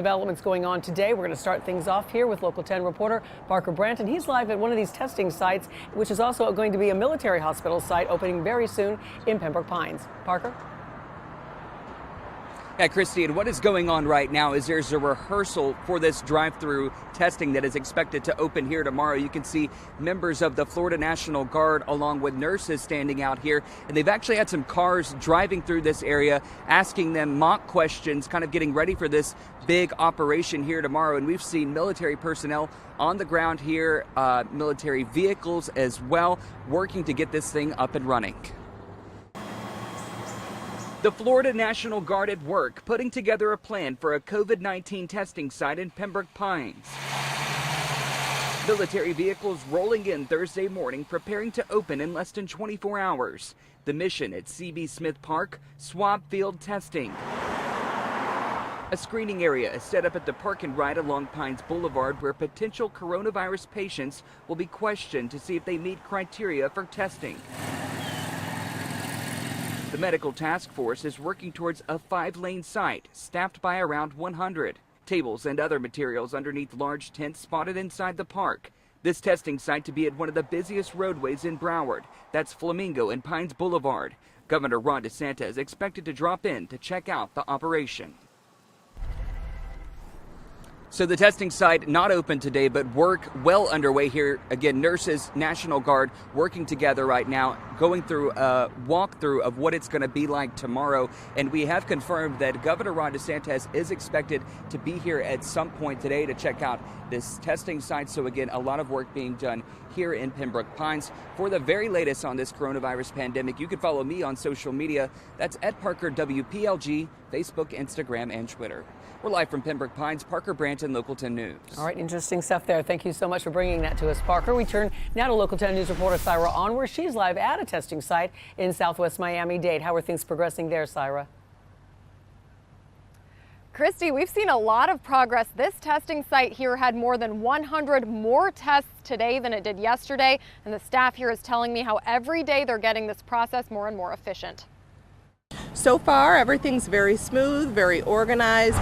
Developments going on today. We're going to start things off here with Local 10 reporter Parker Branton. He's live at one of these testing sites, which is also going to be a military hospital site opening very soon in Pembroke Pines. Parker? Yeah, Christy, and what is going on right now is there's a rehearsal for this drive-through testing that is expected to open here tomorrow. You can see members of the Florida National Guard along with nurses standing out here, and they've actually had some cars driving through this area, asking them mock questions, kind of getting ready for this big operation here tomorrow. And we've seen military personnel on the ground here, military vehicles as well, working to get this thing up and running. The Florida National Guard at work, putting together a plan for a COVID-19 testing site in Pembroke Pines. Military vehicles rolling in Thursday morning, preparing to open in less than 24 hours. The mission at C.B. Smith Park, swab field testing. A screening area is set up at the park and ride along Pines Boulevard where potential coronavirus patients will be questioned to see if they meet criteria for testing. The medical task force is working towards a 5-lane site staffed by around 100. Tables and other materials underneath large tents spotted inside the park. This testing site to be at one of the busiest roadways in Broward. That's Flamingo and Pines Boulevard. Governor Ron DeSantis is expected to drop in to check out the operation. So the testing site not open today, but work well underway here. Again, nurses, National Guard working together right now, going through a walkthrough of what it's going to be like tomorrow. And we have confirmed that Governor Ron DeSantis is expected to be here at some point today to check out this testing site. So again, a lot of work being done here in Pembroke Pines. For the very latest on this coronavirus pandemic, you can follow me on social media. That's at Parker WPLG, Facebook, Instagram, and Twitter. We're live from Pembroke Pines. Parker Branton, Local 10 News. All right, interesting stuff there. Thank you so much for bringing that to us, Parker. We turn now to Local 10 News reporter Syra Onwer. She's live at a testing site in Southwest Miami-Dade. How are things progressing there, Syra? Christy, we've seen a lot of progress. This testing site here had more than 100 more tests today than it did yesterday, and the staff here is telling me how every day they're getting this process more and more efficient. So far, everything's very smooth, very organized.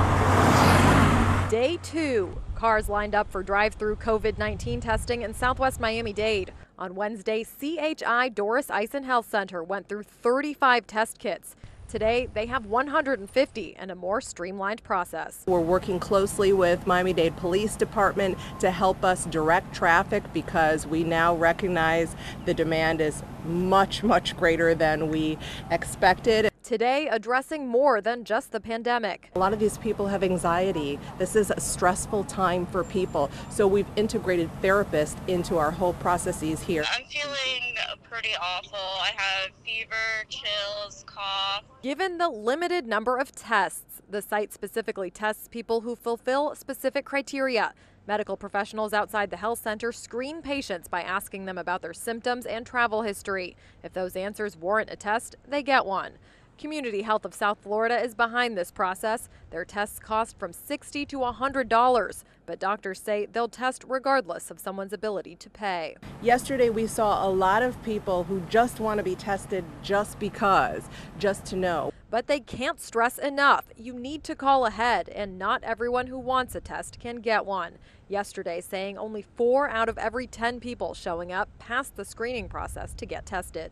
Day 2, cars lined up for drive-through COVID-19 testing in Southwest Miami-Dade. On Wednesday, CHI Doris Eisen Health Center went through 35 test kits. Today, they have 150 and a more streamlined process. We're working closely with Miami-Dade Police Department to help us direct traffic because we now recognize the demand is much, much greater than we expected. Today, addressing more than just the pandemic. A lot of these people have anxiety. This is a stressful time for people. So we've integrated therapists into our whole processes here. I'm feeling pretty awful. I have fever, chills, cough. Given the limited number of tests, the site specifically tests people who fulfill specific criteria. Medical professionals outside the health center screen patients by asking them about their symptoms and travel history. If those answers warrant a test, they get one. Community Health of South Florida is behind this process. Their tests cost from $60 to $100, but doctors say they'll test regardless of someone's ability to pay. Yesterday we saw a lot of people who just want to be tested just because, just to know. But they can't stress enough. You need to call ahead, and not everyone who wants a test can get one. Yesterday saying only 4 out of every 10 people showing up passed the screening process to get tested.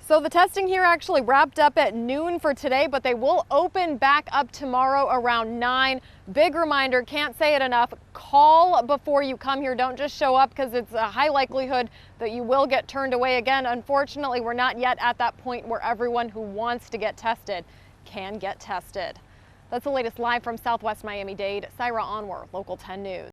So the testing here actually wrapped up at noon for today, but they will open back up tomorrow around 9. Big reminder, can't say it enough, call before you come here. Don't just show up because it's a high likelihood that you will get turned away again. Unfortunately, we're not yet at that point where everyone who wants to get tested can get tested. That's the latest live from Southwest Miami-Dade. Syra Onwer, Local 10 News.